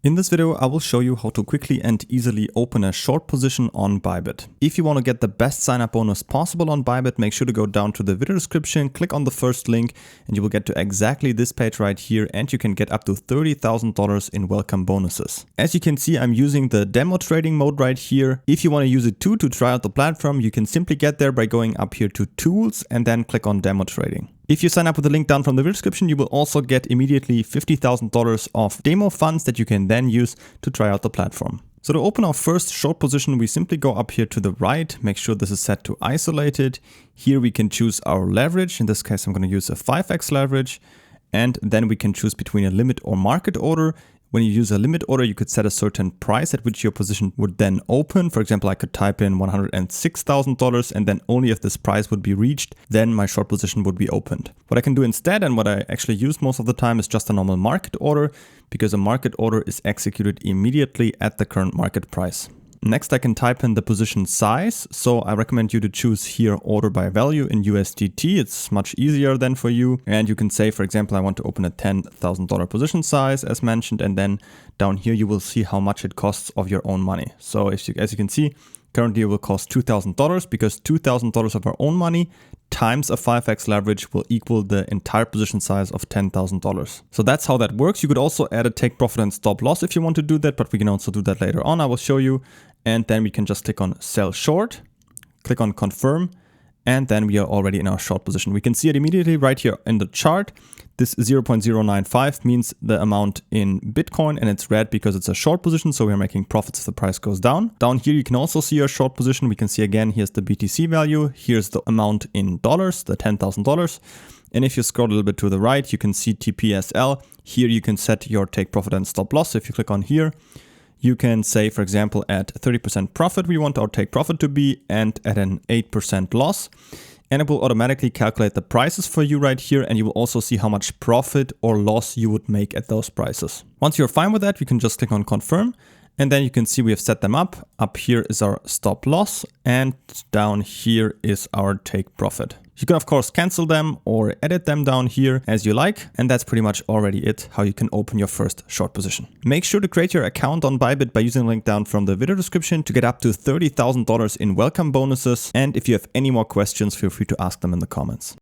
In this video, I will show you how to quickly and easily open a short position on Bybit. If you want to get the best sign-up bonus possible on Bybit, make sure to go down to the video description, click on the first link, and you will get to exactly this page right here, and you can get up to $30,000 in welcome bonuses. As you can see, I'm using the demo trading mode right here. If you want to use it too to try out the platform, you can simply get there by going up here to Tools and then click on Demo Trading. If you sign up with the link down from the video description, you will also get immediately $50,000 of demo funds that you can then use to try out the platform. So to open our first short position, we simply go up here to the right, make sure this is set to isolated. Here we can choose our leverage. In this case, I'm going to use a 5x leverage. And then we can choose between a limit or market order. When you use a limit order, you could set a certain price at which your position would then open. For example, I could type in $106,000 and then only if this price would be reached, then my short position would be opened. What I can do instead, and what I actually use most of the time, is just a normal market order, because a market order is executed immediately at the current market price. Next, I can type in the position size. So I recommend you to choose here order by value in USDT. It's much easier then for you. And you can say, for example, I want to open a $10,000 position size as mentioned. And then down here, you will see how much it costs of your own money. So as you can see, currently it will cost $2,000 because $2,000 of our own money times a 5x leverage will equal the entire position size of $10,000. So that's how that works. You could also add a take profit and stop loss if you want to do that, but we can also do that later on. I will show you. And then we can just click on sell short, click on confirm, and then we are already in our short position. We can see it immediately right here in the chart. This 0.095 means the amount in Bitcoin, and it's red because it's a short position. So we're making profits if the price goes down. Down here, you can also see our short position. We can see again, here's the BTC value. Here's the amount in dollars, the $10,000. And if you scroll a little bit to the right, you can see TPSL. Here you can set your take profit and stop loss. If you click on here, you can say, for example, at 30% profit, we want our take profit to be, and at an 8% loss. And it will automatically calculate the prices for you right here. And you will also see how much profit or loss you would make at those prices. Once you're fine with that, you can just click on confirm. And then you can see we have set them up. Up here is our stop loss, and down here is our take profit. You can of course cancel them or edit them down here as you like. And that's pretty much already it, how you can open your first short position. Make sure to create your account on Bybit by using the link down from the video description to get up to $30,000 in welcome bonuses. And if you have any more questions, feel free to ask them in the comments.